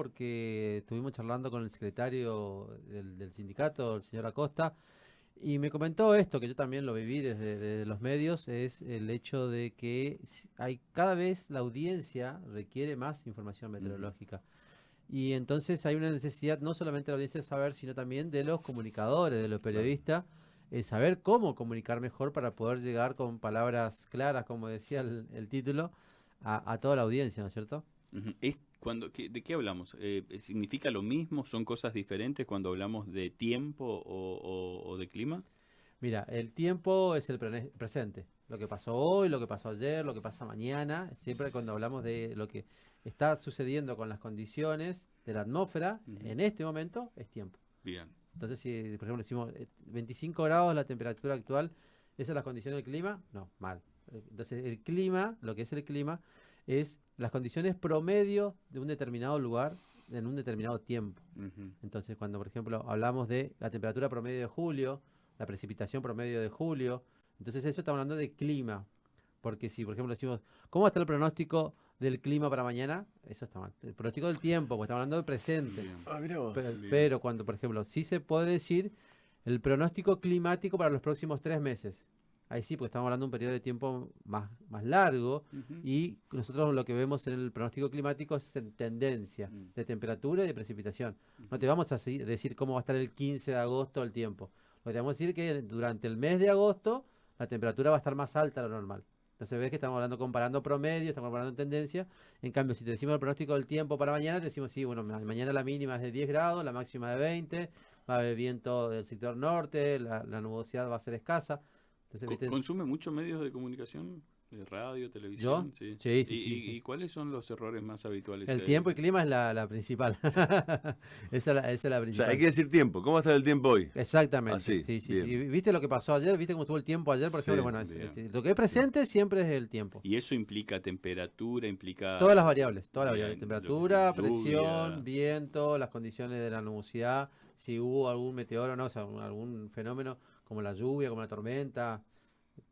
porque estuvimos charlando con el secretario del sindicato, el señor Acosta, y me comentó esto, que yo también lo viví desde los medios, es el hecho de que hay cada vez la audiencia requiere más información Ujú. meteorológica. Y entonces hay una necesidad no solamente de la audiencia de saber, sino también de los comunicadores, de los Claro. periodistas, saber cómo comunicar mejor para poder llegar con palabras claras, como decía el título, a toda la audiencia, ¿no es cierto? Ujú. ¿De qué hablamos? ¿Significa lo mismo? ¿Son cosas diferentes cuando hablamos de tiempo o de clima? Mira, el tiempo es el presente. Lo que pasó hoy, lo que pasó ayer, lo que pasa mañana. Siempre cuando hablamos de lo que está sucediendo con las condiciones de la atmósfera, Ujú. en este momento es tiempo. Bien. Entonces, si por ejemplo decimos 25 grados la temperatura actual, ¿esas son las condiciones del clima? No, mal. Entonces, el clima, lo que es el clima, es las condiciones promedio de un determinado lugar en un determinado tiempo. Ujú. Entonces, cuando por ejemplo hablamos de la temperatura promedio de julio, la precipitación promedio de julio, entonces eso está hablando de clima. Porque si, por ejemplo, decimos, ¿cómo está el pronóstico del clima para mañana? Eso está mal. El pronóstico del tiempo, pues estamos hablando del presente. Bien. Ah, mira vos. Bien. Pero cuando, por ejemplo, sí se puede decir el pronóstico climático para los próximos 3 meses. Ahí sí, porque estamos hablando de un periodo de tiempo más largo Ujú. y nosotros lo que vemos en el pronóstico climático es tendencia Mm. de temperatura y de precipitación. No te Ujú. vamos a decir cómo va a estar el 15 de agosto el tiempo. Lo que te vamos a decir es que durante el mes de agosto la temperatura va a estar más alta de lo normal. Entonces ves que estamos hablando comparando promedio, estamos comparando tendencia. En cambio, si te decimos el pronóstico del tiempo para mañana, te decimos, sí, bueno, mañana la mínima es de 10 grados, la máxima de 20, va a haber viento del sector norte, la nubosidad va a ser escasa. Entonces, viste, ¿Consume muchos medios de comunicación? ¿De radio, yo, televisión? Sí. sí, sí, sí, ¿Y, sí. y cuáles son los errores más habituales? El tiempo y clima es la principal. Esa es la O sea, hay principal. que decir tiempo. ¿Cómo va a estar el tiempo hoy? Exactamente, Así, sí, sí, sí. bien. ¿Viste lo que pasó ayer? ¿Viste cómo estuvo el tiempo ayer, por ejemplo? Sí, Bueno, Bien. lo que es sí. presente siempre es el tiempo. ¿Y eso implica temperatura, Todas las implica, variables, todas las variables. bien, lo que sea, Temperatura, presión, lluvia? viento, las condiciones de la nubosidad, si hubo algún meteoro o no, o sea, algún fenómeno como la lluvia, como la tormenta,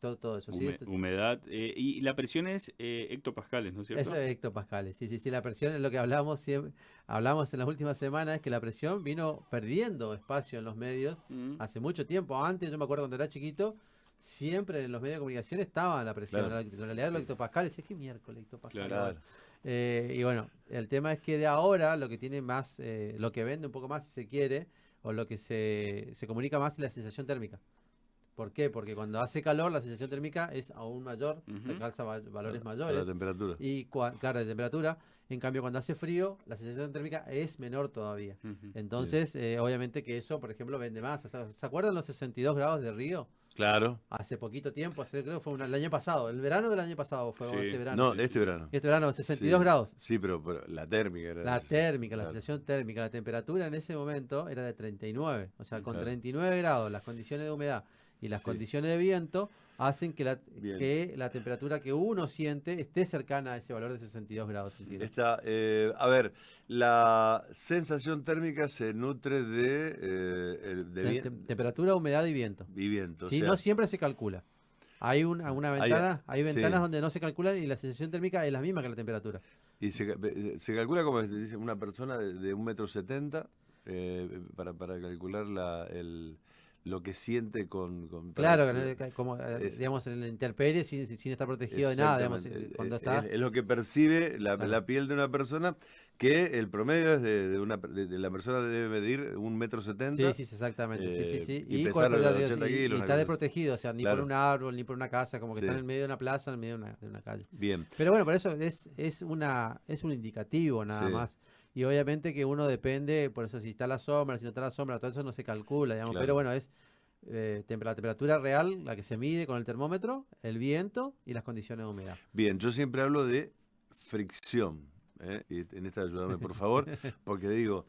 todo eso, ¿sí? Humedad, y la presión es hectopascales, ¿no es Eso cierto? es hectopascales. Sí, sí, sí, la presión es lo que hablamos siempre, hablamos en las últimas semanas, es que la presión vino perdiendo espacio en los medios Mm. hace mucho tiempo. Antes, yo me acuerdo cuando era chiquito, siempre en los medios de comunicación estaba la presión. Claro. En realidad los Sí, hectopascales, decía, ¿qué miércoles hectopascales? Claro. Bueno, claro. y bueno, el tema es que de ahora lo que tiene más, lo que vende un poco más si se quiere, o lo que se comunica más es la sensación térmica. ¿Por qué? Porque cuando hace calor la sensación térmica es aún mayor, se Ujú. alcanza valores Para la mayores temperatura. y claro, de temperatura. En cambio, cuando hace frío, la sensación térmica es menor todavía. Ujú. Bien. Entonces, obviamente que eso, por ejemplo, vende más. O sea, ¿se acuerdan los 62 grados de Río? Claro. Hace poquito tiempo, creo que fue el año pasado, el verano del año pasado fue o este Sí, verano. No, sí, este sí. verano. Este verano, 62 Sí, grados. sí, pero la térmica era de La 60. térmica, la Claro, sensación térmica, la temperatura en ese momento era de 39. O sea, con Ujú. claro. 39 grados, las condiciones de humedad y las Sí, condiciones de viento hacen bien. que la temperatura que uno siente esté cercana a ese valor de 62 grados centígrados. A ver, la sensación térmica se nutre Temperatura, humedad y viento. y viento. O ¿Sí? No sea, siempre se calcula. hay, Hay ventanas sí. donde no se calcula y la sensación térmica es la misma que la temperatura. Y se calcula como dice una persona de 1,70 m para calcular lo que siente Claro, que como es, digamos en la intemperie sin estar protegido de nada, digamos, exactamente. cuando Es, está, es lo que percibe claro. la piel de una persona, que el promedio es de la persona debe medir 1,70 m, Sí, sí, sí, exactamente, sí, sí, sí. y Y, pesar pero ya digo, 80 y kilos, una está cosa así. desprotegido, o sea, ni por un Claro, árbol, ni por una casa, como que está en sí, el medio de una plaza, en el medio de una calle. bien, Pero bueno, por eso es un indicativo nada sí, más. Y obviamente que uno depende, por eso si está la sombra, si no está la sombra, todo eso no se calcula, digamos. Pero claro. bueno, es la temperatura real, la que se mide con el termómetro, el viento y las condiciones de humedad. Bien, yo siempre hablo de fricción, ¿eh? Y en esta ayúdame por favor, porque digo,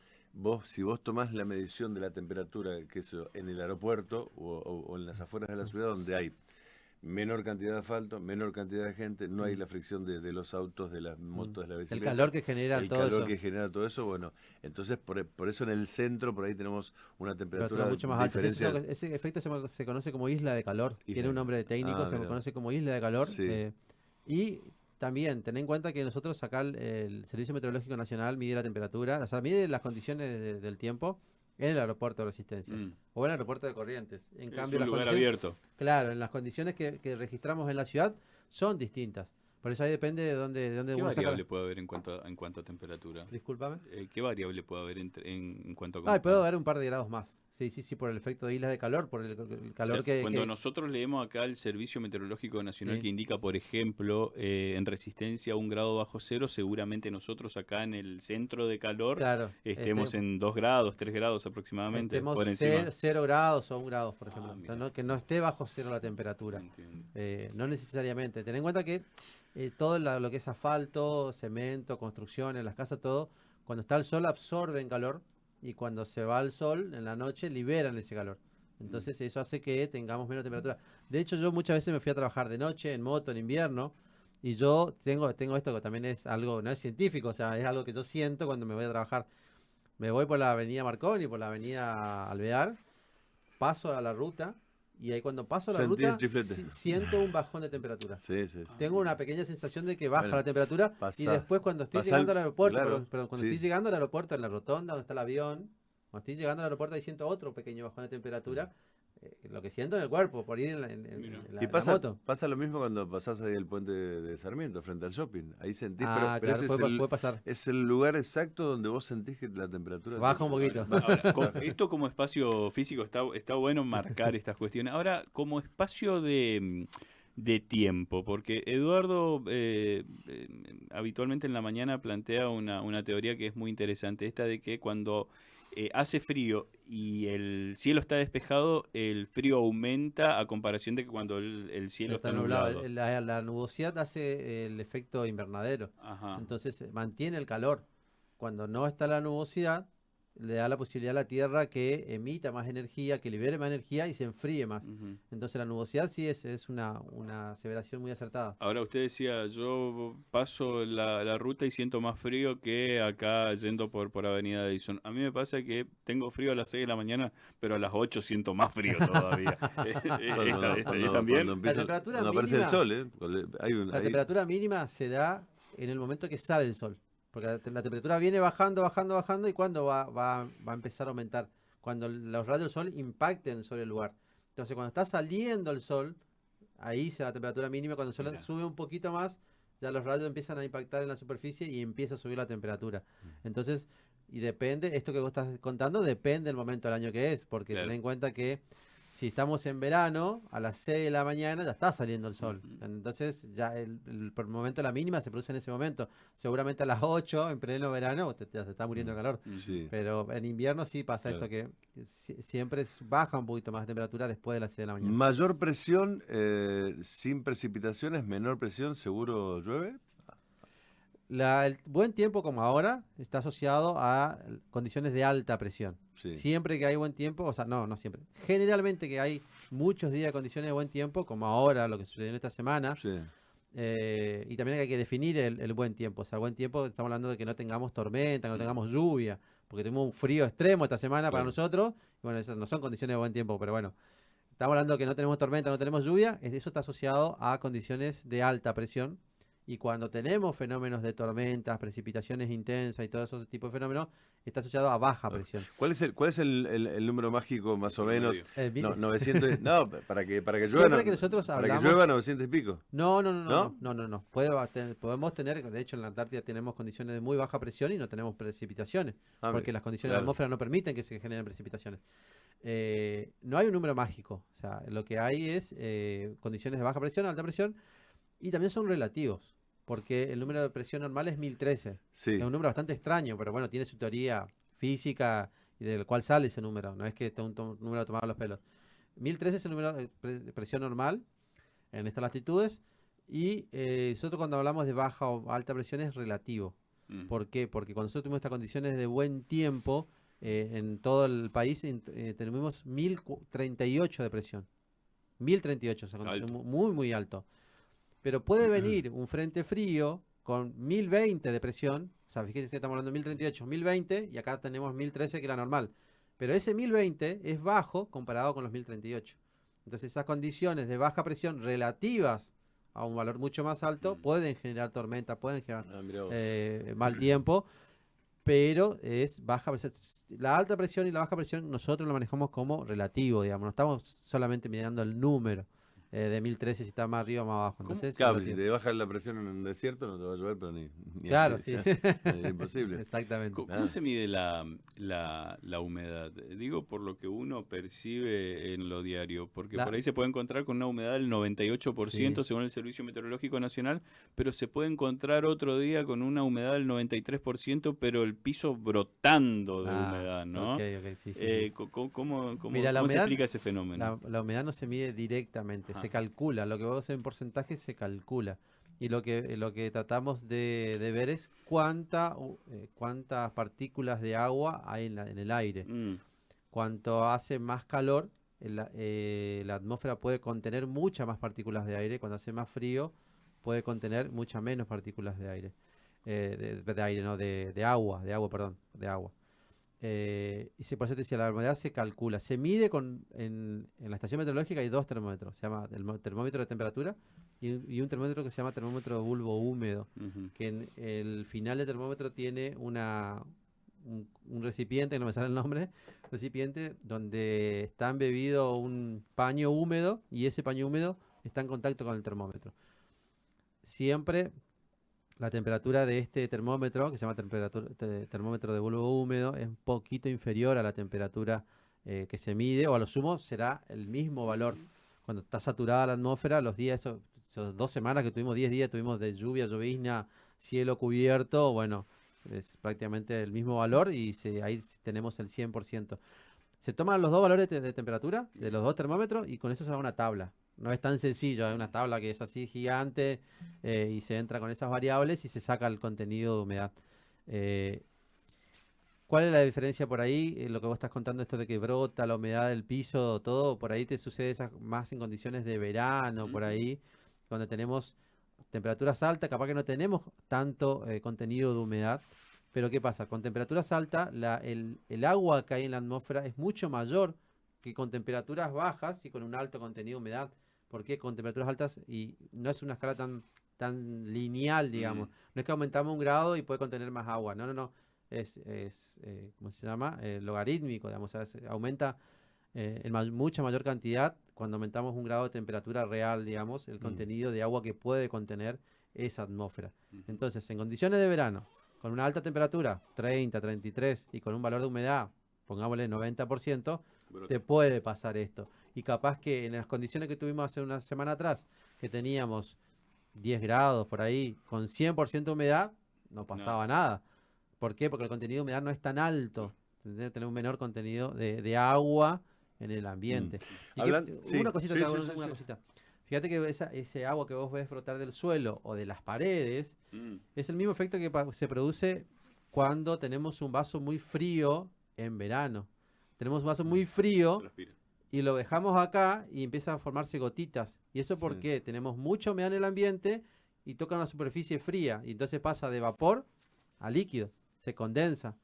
si vos tomás la medición de la temperatura, que eso, en el aeropuerto o en las afueras de la ciudad donde hay menor cantidad de asfalto, menor cantidad de gente, no hay Mm, la fricción de los autos, de las mm. motos, de la El bicicleta, calor que genera el todo calor eso. que genera todo eso, bueno, entonces por eso en el centro, por ahí tenemos una Temperaturas temperatura mucho más altas. diferencial. Ese efecto se conoce como isla de calor. Tiene Isla. un nombre técnico, se Mira, conoce como isla de calor. sí, Y También, ten en cuenta que nosotros acá el Servicio Meteorológico Nacional mide la temperatura, o sea, mide las condiciones del tiempo en el aeropuerto de Resistencia o en el aeropuerto de Corrientes. En Es cambio, un las lugar condiciones, abierto. claro, en las condiciones que registramos en la ciudad son distintas. Por eso ahí depende de dónde ¿Qué uno saca. variable puede haber en cuanto a temperatura? Discúlpame. ¿Qué variable puede haber en cuanto Ah, a... y puedo dar un par de grados más. Sí, sí, sí, por el efecto de islas de calor, por el calor Cuando nosotros leemos acá el Servicio Meteorológico Nacional Sí. que indica, por ejemplo, en Resistencia 1 grado bajo cero, seguramente nosotros acá en el centro de calor Claro, estemos en 2 grados, 3 grados aproximadamente, estemos por encima. 0 grados o 1 grado, por ejemplo. Ah, Entonces, que no esté bajo cero la temperatura. Entiendo. No necesariamente. Ten en cuenta que todo lo que es asfalto, cemento, construcciones, las casas, todo, cuando está el sol absorben calor y cuando se va el sol en la noche liberan ese calor. Entonces eso hace que tengamos menos temperatura. De hecho, yo muchas veces me fui a trabajar de noche, en moto, en invierno, y yo tengo esto que también es algo, no es científico, o sea, es algo que yo siento cuando me voy a trabajar. Me voy por la avenida Marconi, por la avenida Alvear, paso a la ruta, y ahí cuando paso a la Sentí el ruta chiflete. siento un bajón de temperatura. Sí, sí, sí. Tengo una pequeña sensación de que baja Bueno, la temperatura y pasa- después cuando estoy pasa llegando al aeropuerto, claro, perdón, cuando sí. estoy llegando al aeropuerto, en la rotonda donde está el avión, cuando estoy llegando al aeropuerto ahí siento otro pequeño bajón de temperatura, lo que siento en el cuerpo por ir en Mira. en Y la pasa, moto. pasa lo mismo cuando pasás ahí el puente de Sarmiento, frente al shopping. Ahí sentís, Ah, pero claro, ese puede pasar. es el lugar exacto donde vos sentís que la temperatura Baja un poquito. Ahora, esto como espacio físico está bueno marcar estas cuestiones. Ahora, como espacio de tiempo, porque Eduardo habitualmente en la mañana plantea una teoría que es muy interesante, esta de que cuando hace frío y el cielo está despejado, el frío aumenta a comparación de que cuando el cielo está nublado. La nubosidad hace el efecto invernadero. Ajá. Entonces mantiene el calor. Cuando no está la nubosidad, le da la posibilidad a la Tierra que emita más energía, que libere más energía y se enfríe más. Ujú. Entonces la nubosidad sí es una aseveración muy acertada. Ahora usted decía, yo paso la ruta y siento más frío que acá yendo por Avenida Edison. A mí me pasa que tengo frío a las 6 de la mañana, pero a las 8 siento más frío todavía. ¿También? Cuando temperatura cuando aparece el mínima- sol, ¿eh? La temperatura mínima se da en el momento que sale el sol. Porque la temperatura viene bajando, bajando, bajando y cuando va a empezar a aumentar. Cuando los rayos del sol impacten sobre el lugar. Entonces cuando está saliendo el sol, ahí se da la temperatura mínima. Cuando el sol Mira. sube un poquito más, ya los rayos empiezan a impactar en la superficie y empieza a subir la temperatura. Entonces, y depende, esto que vos estás contando, depende del momento del año que es. Porque Claro. ten en cuenta que si estamos en verano, a las 6 de la mañana ya está saliendo el sol. Ujú. Entonces, ya por el momento la mínima se produce en ese momento. Seguramente a las 8, en pleno verano, ya se está muriendo de calor. Sí. Pero en invierno sí pasa Claro. esto que siempre baja un poquito más la temperatura después de las 6 de la mañana. Mayor presión sin precipitaciones, menor presión, seguro llueve. El buen tiempo como ahora está asociado a condiciones de alta presión. Sí. Siempre que hay buen tiempo, o sea, no siempre. Generalmente que hay muchos días de condiciones de buen tiempo, como ahora, lo que sucedió en esta semana, Sí. y también hay que definir el buen tiempo. O sea, el buen tiempo, estamos hablando de que no tengamos tormenta, que no tengamos lluvia, porque tuvimos un frío extremo esta semana para Claro. nosotros. Y bueno, esas no son condiciones de buen tiempo, pero bueno, estamos hablando de que no tenemos tormenta, no tenemos lluvia. Eso está asociado a condiciones de alta presión. Y cuando tenemos fenómenos de tormentas, precipitaciones intensas y todo ese tipo de fenómenos, está asociado a baja presión. ¿Cuál es el número mágico más o menos? Promedio. No, 900. No, para que llueva. Siempre que nosotros para que hablamos- llueva 900 y pico. No. ¿No? Podemos tener, de hecho en la Antártida tenemos condiciones de muy baja presión y no tenemos precipitaciones, Ah, porque mira, las condiciones de la claro. atmósfera no permiten que se generen precipitaciones. No hay un número mágico, o sea, lo que hay es condiciones de baja presión, alta presión, y también son relativos, porque el número de presión normal es 1013. Sí. Es un número bastante extraño, pero bueno, tiene su teoría física y del cual sale ese número, no es que esté un número tomado a los pelos. 1013 es el número de presión normal en estas latitudes y nosotros cuando hablamos de baja o alta presión es relativo. Mm. ¿Por qué? Porque cuando nosotros tuvimos estas condiciones de buen tiempo en todo el país, tuvimos 1038 de presión. 1038, o sea, Alto. muy, muy alto. Pero puede venir un frente frío con 1020 de presión, o sea, fíjense que estamos hablando de 1038, 1020 y acá tenemos 1013 que es la normal. Pero ese 1020 es bajo comparado con los 1038. Entonces esas condiciones de baja presión relativas a un valor mucho más alto, pueden generar tormenta, pueden generar Mirá vos. mal tiempo, pero es baja presión. La alta presión y la baja presión nosotros lo manejamos como relativo, digamos, no estamos solamente mirando el número de 1013 si está más arriba o más abajo. Entonces, es Claro, si relativo. te baja la presión en un desierto no te va a llover, pero ni Claro, así, sí. es imposible. Exactamente. ¿Cómo se mide la humedad? Digo, por lo que uno percibe en lo diario, porque La- por ahí se puede encontrar con una humedad del 98% Sí. según el Servicio Meteorológico Nacional, pero se puede encontrar otro día con una humedad del 93%, pero el piso brotando de humedad, ¿no? Ok, sí, sí, sí. ¿Cómo Mira, la se humedad, explica ese fenómeno? la humedad no se mide directamente, Ajá. se calcula. Lo que vos en porcentaje se calcula. Y lo que tratamos de ver es cuántas partículas de agua hay en el aire. Mm, Cuanto hace más calor, la atmósfera puede contener muchas más partículas de aire. Cuando hace más frío, puede contener muchas menos partículas de aire. De aire, no, de agua, perdón, de agua. Por eso te decía, la humedad se calcula. Se mide en la estación meteorológica hay dos termómetros. Se llama termómetro de temperatura y un termómetro que se llama termómetro de bulbo húmedo. ujú. Que en el final del termómetro tiene un recipiente, no me sale el nombre, recipiente donde está embebido un paño húmedo y ese paño húmedo está en contacto con el termómetro. Siempre la temperatura de este termómetro, que se llama termómetro de bulbo húmedo, es un poquito inferior a la temperatura que se mide, o a lo sumo será el mismo valor. Cuando está saturada la atmósfera, los días, esos 2 semanas que tuvimos, 10 días tuvimos de lluvia, llovizna, cielo cubierto, bueno, es prácticamente el mismo valor y ahí tenemos el 100%. Se toman los dos valores de temperatura de los dos termómetros y con eso se da una tabla. No es tan sencillo, hay una tabla que es así gigante y se entra con esas variables y se saca el contenido de humedad. Eh, ¿Cuál es la diferencia por ahí? Lo que vos estás contando, esto de que brota la humedad del piso, todo, por ahí te sucede más en condiciones de verano, por Ujú. ahí, donde tenemos temperaturas altas, capaz que no tenemos tanto contenido de humedad, pero ¿qué pasa? Con temperaturas altas, el agua que hay en la atmósfera es mucho mayor que con temperaturas bajas y con un alto contenido de humedad. ¿Por qué? Con temperaturas altas y no es una escala tan lineal, digamos. Mm, No es que aumentamos 1 grado y puede contener más agua. No, no, no. ¿Cómo se llama? Logarítmico, digamos. O sea, aumenta mucha mayor cantidad cuando aumentamos 1 grado de temperatura real, digamos, el contenido de agua que puede contener esa atmósfera. ujú. Entonces, en condiciones de verano, con una alta temperatura, 30, 33, y con un valor de humedad, pongámosle 90%, Brota. te puede pasar esto. Y capaz que en las condiciones que tuvimos hace una semana atrás, que teníamos 10 grados por ahí, con 100% de humedad, no pasaba nada. ¿Por qué? Porque el contenido de humedad no es tan alto. ¿Entendés? Tener un menor contenido de agua en el ambiente. Y Sí, una cosita, sí, te hago sí, una sí. cosita. Fíjate que ese agua que vos ves brotar del suelo o de las paredes Mm, es el mismo efecto que se produce cuando tenemos un vaso muy frío en verano. Tenemos un vaso muy frío transpira. y lo dejamos acá y empiezan a formarse gotitas. ¿Y eso Sí. por qué? Tenemos mucha humedad en el ambiente y toca una superficie fría y entonces pasa de vapor a líquido, se condensa.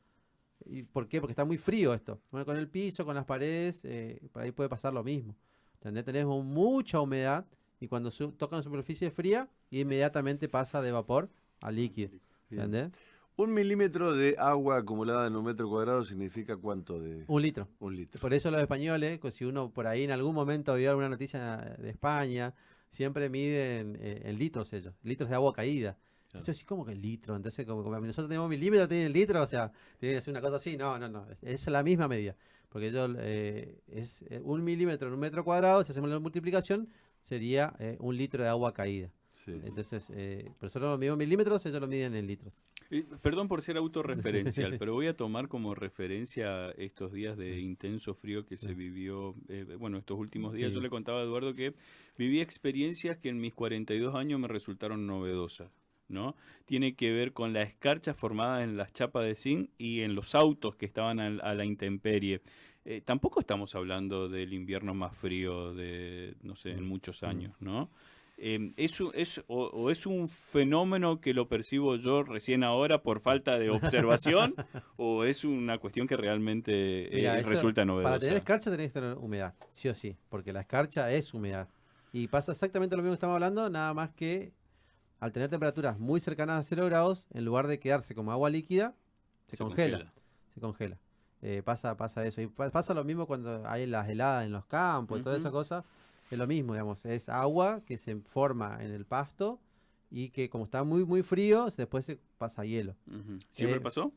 ¿Y por qué? Porque está muy frío esto. Bueno, con el piso, con las paredes, por ahí puede pasar lo mismo. ¿Entendés? Tenemos mucha humedad y cuando toca una superficie fría, inmediatamente pasa de vapor a líquido. Bien. ¿Entendés? 1 milímetro de agua acumulada en un metro cuadrado significa ¿cuánto de 1 litro. 1 litro? Por eso los españoles, si uno por ahí en algún momento vio alguna noticia de España, siempre miden en litros ellos, litros de agua caída. Entonces, sí, como que el litro. Entonces, como nosotros tenemos milímetros, tienen litro, o sea, tiene que ser una cosa así. No, no, no. Es la misma medida. Porque ellos, es 1 milímetro en un metro cuadrado, si hacemos la multiplicación, sería 1 litro de agua caída. Sí. Entonces, nosotros lo medimos en milímetros, ellos lo miden en litros. Perdón por ser autorreferencial, pero voy a tomar como referencia estos días de intenso frío que se vivió, bueno, estos últimos días. Sí. Yo le contaba a Eduardo que viví experiencias que en mis 42 años me resultaron novedosas, ¿no? Tiene que ver con la escarcha formada en las chapas de zinc y en los autos que estaban a la intemperie. Tampoco estamos hablando del invierno más frío de, no sé, en muchos años, ¿no? ¿Es un fenómeno que lo percibo yo recién ahora por falta de observación o es una cuestión que realmente Mira, eso, resulta para tener novedosa? escarcha tenés que tener humedad, sí o sí, porque la escarcha es humedad. Y pasa exactamente lo mismo que estamos hablando, nada más que al tener temperaturas muy cercanas a 0 grados, en lugar de quedarse como agua líquida, se congela. Se congela. Pasa eso. Y pasa lo mismo cuando hay las heladas en los campos y toda esa Ujú, cosa. Es lo mismo, digamos. Es agua que se forma en el pasto y que como está muy, muy frío, después se pasa a hielo. ujú. ¿Siempre Eh, pasó?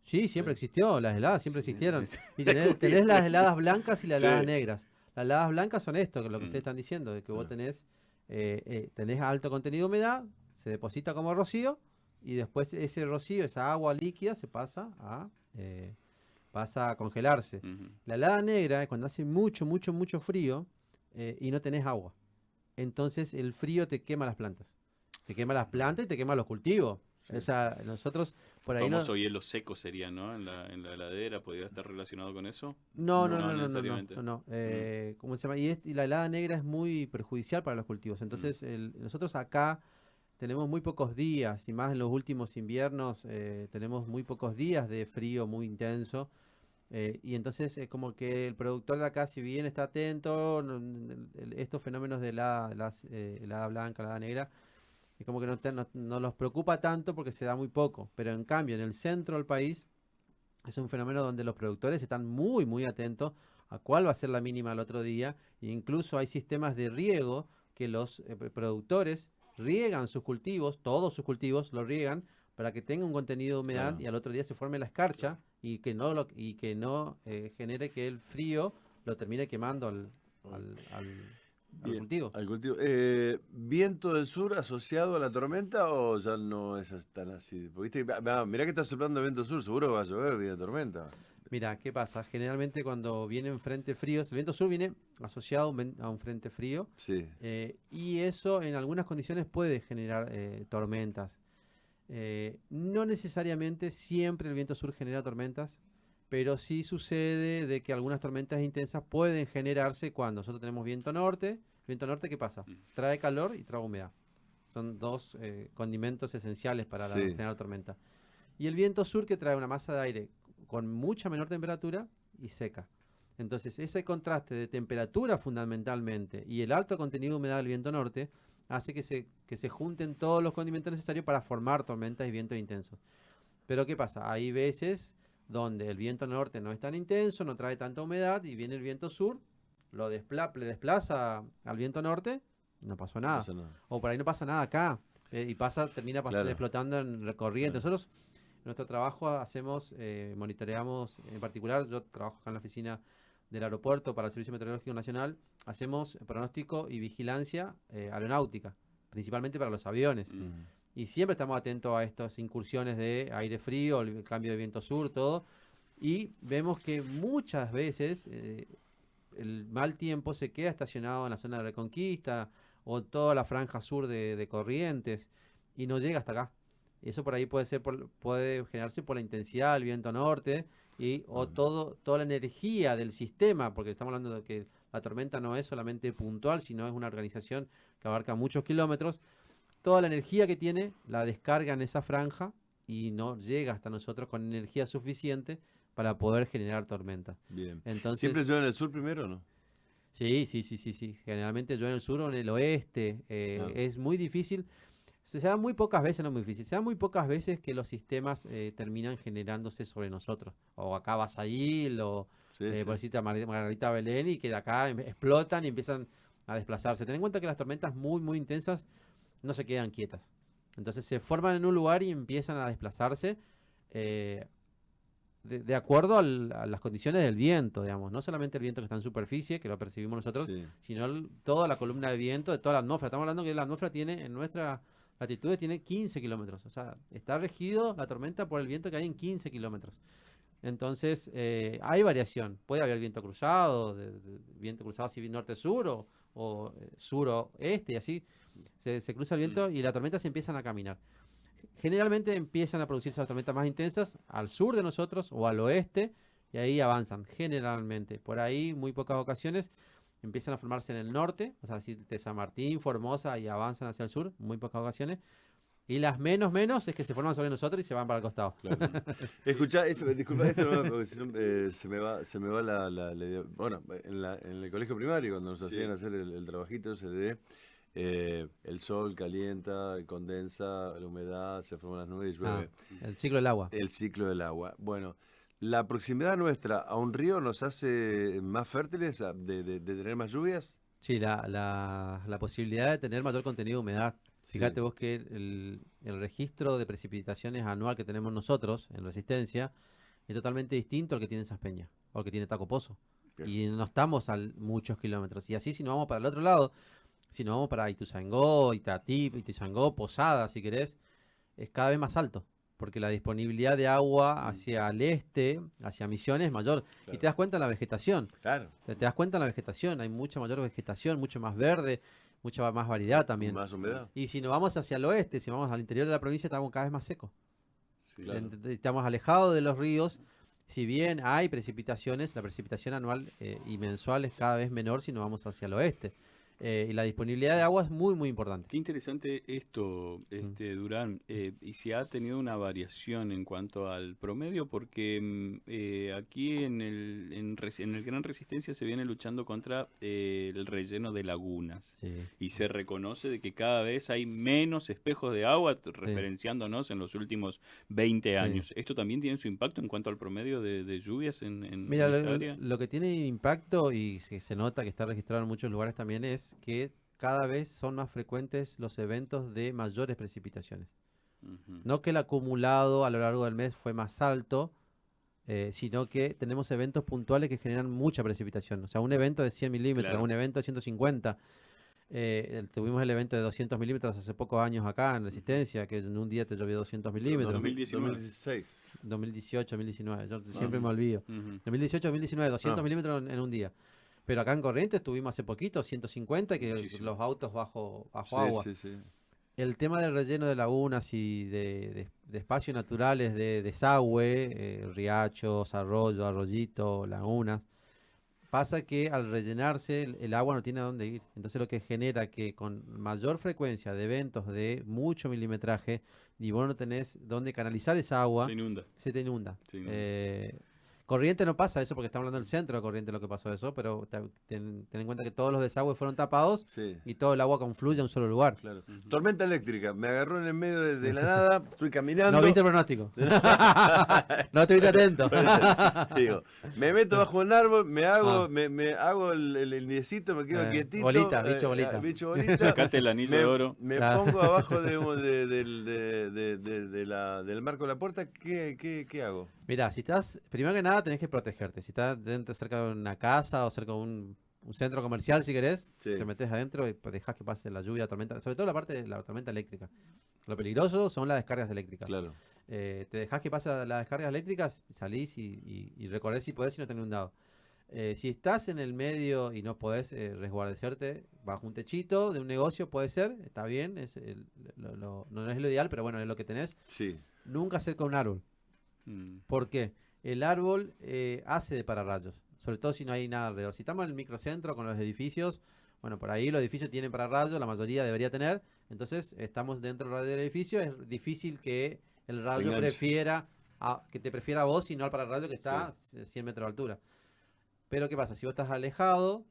sí, siempre existió. Las heladas siempre Sí, existieron. Y Está tenés las bien. heladas blancas y las heladas Sí. negras. Las heladas blancas son esto, que es lo que ustedes Mm, están diciendo, de que vos claro. tenés alto contenido de humedad, se deposita como rocío y después ese rocío, esa agua líquida se pasa a congelarse. ujú. La helada negra es cuando hace mucho, mucho, mucho frío y no tenés agua. Entonces el frío te quema las plantas. Te quema las plantas y te quema los cultivos. Sí. O sea, nosotros por El ahí no... famoso hielo seco sería, ¿no? En la heladera, ¿podría estar relacionado con eso? No, no, No. no, No no, no, no, necesariamente. no, no. Mm, ¿Cómo se llama? Y la helada negra es muy perjudicial para los cultivos. mm, Entonces, nosotros acá tenemos muy pocos días, y más en los últimos inviernos, tenemos muy pocos días de frío muy intenso. Y entonces es como que el productor de acá, si bien está atento, estos fenómenos de helada blanca, helada negra, es como que no los preocupa tanto porque se da muy poco. Pero en cambio, en el centro del país es un fenómeno donde los productores están muy, muy atentos a cuál va a ser la mínima el otro día. E incluso hay sistemas de riego que los productores riegan sus cultivos, todos sus cultivos los riegan para que tenga un contenido de humedad Claro. y al otro día se forme la escarcha y que no genere que el frío lo termine quemando al Bien, cultivo. al cultivo. ¿Viento del sur asociado a la tormenta o ya no es tan así? Porque viste, mirá que está soplando viento del sur, seguro que va a llover, viene tormenta. Mira, ¿qué pasa? Generalmente cuando vienen frentes fríos, el viento sur viene asociado a un frente frío Sí. y eso en algunas condiciones puede generar tormentas. No necesariamente siempre el viento sur genera tormentas, pero sí sucede de que algunas tormentas intensas pueden generarse cuando nosotros tenemos viento norte. ¿El viento norte qué pasa? mm. Trae calor y trae humedad. Son dos condimentos esenciales para Sí. generar tormenta. Y el viento sur que trae una masa de aire con mucha menor temperatura y seca. Entonces, ese contraste de temperatura fundamentalmente y el alto contenido de humedad del viento norte hace que se junten todos los condimentos necesarios para formar tormentas y vientos intensos. Pero ¿qué pasa? Hay veces donde el viento norte no es tan intenso, no trae tanta humedad y viene el viento sur, le desplaza al viento norte, no pasó No nada. pasa nada. O por ahí no pasa nada acá y termina Claro. explotando en recorriente. Claro. Nosotros en nuestro trabajo monitoreamos, en particular, yo trabajo acá en la oficina del aeropuerto para el Servicio Meteorológico Nacional, hacemos pronóstico y vigilancia aeronáutica, principalmente para los aviones. Mm. Ujú. Y siempre estamos atentos a estas incursiones de aire frío, el cambio de viento sur, todo. Y vemos que muchas veces el mal tiempo se queda estacionado en la zona de Reconquista o toda la franja sur de Corrientes y no llega hasta acá. Eso por ahí puede generarse por la intensidad del viento norte o Ah, toda la energía del sistema, porque estamos hablando de que la tormenta no es solamente puntual, sino es una organización que abarca muchos kilómetros. Toda la energía que tiene la descarga en esa franja y no llega hasta nosotros con energía suficiente para poder generar tormenta. bien. ¿Siempre Entonces, llueve en el sur primero o no? sí, sí, sí, sí, sí. Generalmente yo en el sur o en el oeste. Ah, Es muy difícil. Se da muy pocas veces, no muy difícil. Se da muy pocas veces que los sistemas terminan generándose sobre nosotros. O acá Basail o sí, sí. por decirte a Margarita Belén y que de acá explotan y empiezan a desplazarse. Ten en cuenta que las tormentas muy, muy intensas no se quedan quietas. Entonces se forman en un lugar y empiezan a desplazarse. eh, de acuerdo a las condiciones del viento, digamos, no solamente el viento que está en superficie, que lo percibimos nosotros, Sí. sino toda la columna de viento de toda la atmósfera. Estamos hablando que la atmósfera tiene, en nuestra latitud, tiene 15 kilómetros. O sea, está regido la tormenta por el viento que hay en 15 kilómetros. Entonces, hay variación. Puede haber viento cruzado, viento cruzado así norte-sur o sur-oeste y así. Se cruza el viento y las tormentas empiezan a caminar. Generalmente empiezan a producirse las tormentas más intensas al sur de nosotros o al oeste y ahí avanzan, generalmente. Por ahí, muy pocas ocasiones, empiezan a formarse en el norte, o sea, de San Martín, Formosa y avanzan hacia el sur, muy pocas ocasiones. Y las menos es que se forman sobre nosotros y se van para el costado. Claro. Escuchá, disculpa, esto no, porque si no, se me va la idea. Bueno, en el colegio primario, cuando nos hacían hacer el trabajito ese de el sol calienta, condensa, la humedad, se forman las nubes y llueve. El ciclo del agua. El ciclo del agua. Bueno, la proximidad nuestra a un río nos hace más fértiles, de tener más lluvias. Sí, la posibilidad de tener mayor contenido de humedad. Fíjate vos que el registro de precipitaciones anual que tenemos nosotros en Resistencia es totalmente distinto al que tiene Saspeña o al que tiene Taco Pozo. Bien. Y no estamos a muchos kilómetros. Y así si nos vamos para el otro lado, si nos vamos para Ituzaingó, Itatí, Ituzaingó, Posada, si querés, es cada vez más alto. Porque la disponibilidad de agua hacia el este, hacia Misiones, es mayor. Claro. Y te das cuenta en la vegetación. Claro. Te das cuenta en la vegetación. Hay mucha mayor vegetación, mucho más verde, mucha más variedad también. Más humedad. Y si nos vamos hacia el oeste, si vamos al interior de la provincia, estamos cada vez más secos. Sí. Claro. Estamos alejados de los ríos. Si bien hay precipitaciones, la precipitación anual y mensual es cada vez menor si nos vamos hacia el oeste. Y la disponibilidad de agua es muy, muy importante. Qué interesante esto, Durán. Y si ha tenido una variación en cuanto al promedio, porque aquí en el Gran Resistencia se viene luchando contra el relleno de lagunas. Sí. Y se reconoce de que cada vez hay menos espejos de agua, referenciándonos en los últimos 20 años. ¿Esto también tiene su impacto en cuanto al promedio de lluvias en Mira, esta área? lo que tiene impacto y se nota que está registrado en muchos lugares también es que cada vez son más frecuentes los eventos de mayores precipitaciones. Ujú. No que el acumulado a lo largo del mes fue más alto, sino que tenemos eventos puntuales que generan mucha precipitación. O sea, un evento de 100 milímetros, Claro. un evento de 150. Tuvimos el evento de 200 milímetros hace pocos años acá en Resistencia, que en un día te llovió 200 milímetros. 2016. 2018, 2019, yo siempre me olvido. Ujú. 2018, 2019, 200 milímetros en un día. Pero acá en Corrientes tuvimos hace poquito 150, que Muchísimo. los autos bajo Sí, agua. sí, sí. El tema del relleno de lagunas y de espacios naturales de desagüe, riachos, arroyos, arroyitos, lagunas, pasa que al rellenarse el agua no tiene a dónde ir. Entonces lo que genera que con mayor frecuencia de eventos de mucho milimetraje, y vos no tenés dónde canalizar esa agua, Se inunda. se te inunda. Se inunda. Corriente no pasa eso porque estamos hablando del centro de Corriente lo que pasó eso, pero ten en cuenta que todos los desagües fueron tapados Sí. y todo el agua confluye a un solo lugar. Claro. Ujú. Tormenta eléctrica, me agarró en el medio de la nada, estoy caminando. No viste el pronóstico. No estuviste atento. Digo, me meto bajo un árbol, me hago, Ah. me hago el niecito, me quedo quietito. bolita, bicho bolita. Bicho bolita. Sacate el anillo de oro. Me Claro. pongo abajo del marco de la puerta, ¿qué hago? Mira, si estás, primero que nada tenés que protegerte. Si estás dentro, cerca de una casa o cerca de un centro comercial, si querés, Sí. te metes adentro y pues, dejás que pase la lluvia, la tormenta, sobre todo la parte de la tormenta eléctrica. Lo peligroso son las descargas eléctricas. Claro. Te dejás que pase las descargas eléctricas, salís y recorres si podés y no tenés un dado. Si estás en el medio y no podés resguardecerte bajo un techito de un negocio, puede ser, está bien, no es lo ideal, pero bueno, es lo que tenés. Sí. Nunca cerca de un árbol. Mm. ¿Por qué? El árbol hace de pararrayos, sobre todo si no hay nada alrededor. Si estamos en el microcentro con los edificios, bueno, por ahí los edificios tienen pararrayos, la mayoría debería tener, entonces estamos dentro del radio del edificio, es difícil que el rayo Enganche. que te prefiera a vos y no al pararrayo que está 100 metros de altura. Pero ¿qué pasa? Si vos estás más alejado,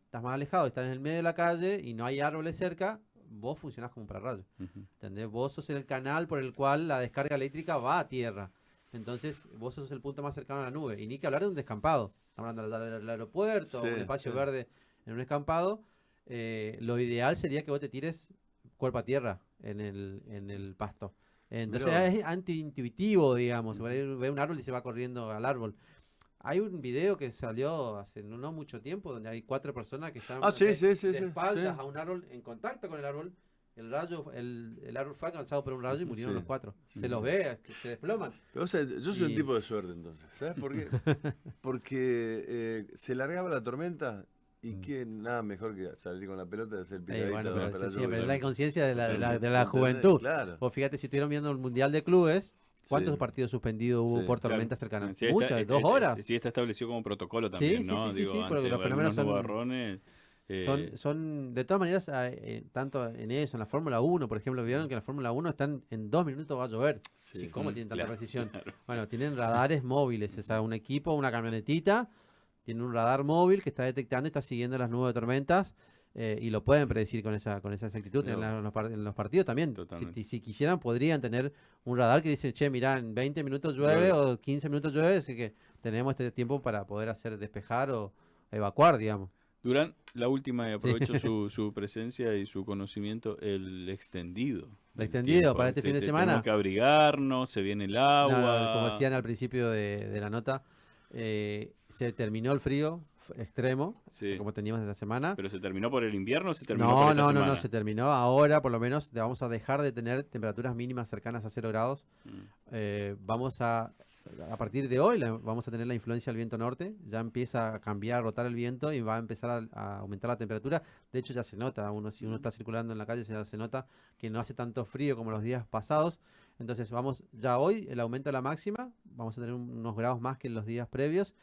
estás en el medio de la calle y no hay árboles cerca, vos funcionás como un pararrayo. Ujú. ¿Entendés? Vos sos el canal por el cual la descarga eléctrica va a tierra. Entonces, vos sos el punto más cercano a la nube. Y ni que hablar de un descampado. Estamos hablando del aeropuerto, Sí, un espacio sí. verde en un descampado. Lo ideal sería que vos te tires cuerpo a tierra en el pasto. Entonces Mirá. es antiintuitivo, digamos. Ujú. Por ahí ve un árbol y se va corriendo al árbol. Hay un video que salió hace no mucho tiempo donde hay 4 personas que están Sí, sí, sí, de sí, espaldas sí. a un árbol, en contacto con el árbol. El árbol fue alcanzado por un rayo y murieron Sí, los 4. sí, Se los sí. ve, que se desploman. Pero, o sea, yo soy un Y- tipo de suerte entonces. ¿Sabes por qué? Porque se largaba la tormenta y que nada mejor que salir con la pelota y hacer picadita. Bueno, para pero la siempre lluvia. la inconsciencia de la ¿Entendés? juventud. Claro. O fíjate, si estuvieron viendo el Mundial de Clubes, ¿cuántos Sí. partidos suspendidos hubo Sí, por Claro. tormentas cercanas? Sí, Muchas, 2 horas. Sí, está establecido como protocolo Sí, también, sí, ¿no? sí, sí, sí, porque ante los fenómenos algunos son- nubarrones, Son de todas maneras, tanto en eso, en la Fórmula 1, por ejemplo, vieron que en la Fórmula 1 están en 2 minutos va a llover. Sí, ¿cómo tienen tanta precisión? Claro. Bueno, tienen radares móviles, o sea, un equipo, una camionetita, tiene un radar móvil que está detectando y está siguiendo las nubes de tormentas. Y lo pueden predecir con esa exactitud. No. En los partidos también. Totalmente. Si quisieran, podrían tener un radar que dice, che, mirá, en 20 minutos llueve o 15 minutos llueve, así que tenemos este tiempo para poder hacer despejar o evacuar, digamos. Durán, la última, y aprovecho su presencia y su conocimiento, el extendido. El extendido para este fin de semana. Tenemos que abrigarnos, se viene el No, agua. como decían al principio de la nota, se terminó el frío extremo, Sí. como teníamos esta semana. ¿Pero se terminó por el invierno o se terminó por No, esta no, no, semana? no, se terminó ahora, por lo menos vamos a dejar de tener temperaturas mínimas cercanas a 0 grados. Vamos a partir de hoy vamos a tener la influencia del viento norte, ya empieza a cambiar, a rotar el viento y va a empezar a aumentar la temperatura. De hecho ya se nota, si uno está circulando en la calle ya se nota que no hace tanto frío como los días pasados. Entonces vamos ya hoy, el aumento de la máxima, vamos a tener unos grados más que en los días previos.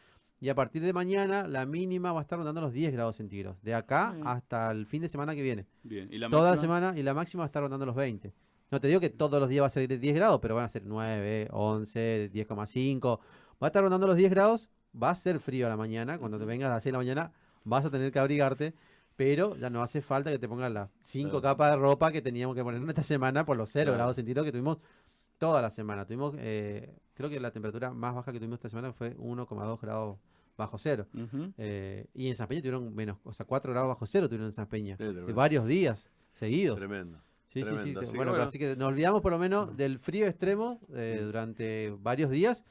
Y a partir de mañana la mínima va a estar rondando los 10 grados centígrados, de acá hasta el fin de semana que viene. Bien. ¿Y la Toda la máxima? semana, y la máxima va a estar rondando los 20. No te digo que todos los días va a ser 10 grados, pero van a ser 9, 11, 10,5. Va a estar rondando los 10 grados, va a ser frío a la mañana. Cuando te vengas a las 6 de la mañana vas a tener que abrigarte, pero ya no hace falta que te pongas las 5 capas de ropa que teníamos que ponernos esta semana por los 0 Claro. grados centígrados que tuvimos toda la semana. Tuvimos, creo que la temperatura más baja que tuvimos esta semana fue 1,2 grados bajo cero. Ujú. Y en San Peña tuvieron menos, o sea, 4 grados bajo cero tuvieron en San Peña. Sí, tremendo. De varios días seguidos. Tremendo. Sí, sí, sí. Tremendo. Así que Bueno, bueno. así que nos olvidamos por lo menos del frío extremo durante varios días.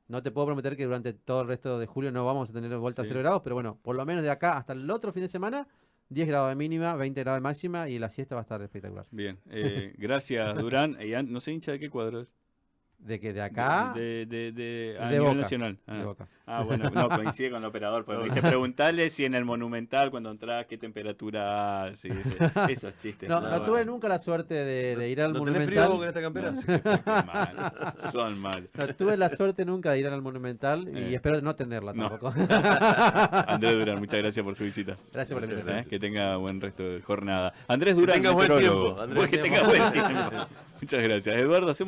No te puedo prometer que durante todo el resto de julio no vamos a tener vuelta a Sí. 0 grados, pero bueno, por lo menos de acá hasta el otro fin de semana, 10 grados de mínima, 20 grados de máxima y la siesta va a estar espectacular. Bien. Gracias, Durán. No sé hincha de qué cuadro es. De que de acá, A de nivel Boca. nacional. de Boca. Bueno, no, coincide con el operador, porque me dice preguntarle si en el Monumental cuando entras qué temperatura hace, esos chistes. No, nada no tuve más. nunca la suerte de ir al ¿No tenés frío vos con Monumental. esta campera? Qué mal, son mal. No tuve la suerte nunca de ir al Monumental y espero no tenerla No. tampoco. Andrés Durán, muchas gracias por su visita. Gracias por la Muchas invitación. Que tenga buen resto de jornada. Andrés Durán, tenga buen meteorólogo. tiempo, Andrés. Que tenga buen tiempo. Muchas gracias. Eduardo, hacemos